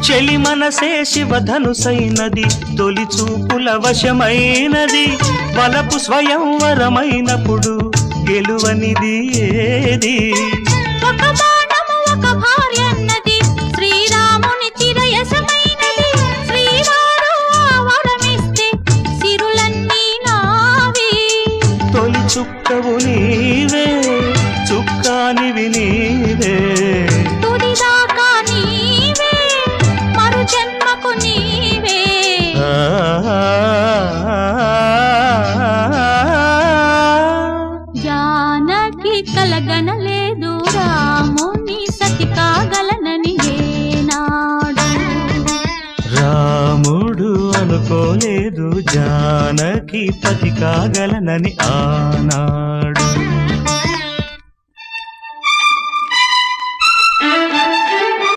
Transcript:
చెలి మనసే శివధనుసైనది తొలి చూపుల వశమైనది వలపు స్వయంవరమైనప్పుడు గెలువనిది ఏది ఒక బాణము ఒక భార్య అన్నది శ్రీరాముని చిరయసమైనది శ్రీవారు వరమిస్తే సిరులన్నీ నావి తొలి చుక్కవు నీవే చుక్కానివి నీవే తుదిదాకా నీవే మరు జన్మకు నీవే జానకి కలగనలేదు రాముని సతి కాగలనని ఏనాడు రాముడు అనుకోలేదు జానకి పతి కాగలనని ఆనాడు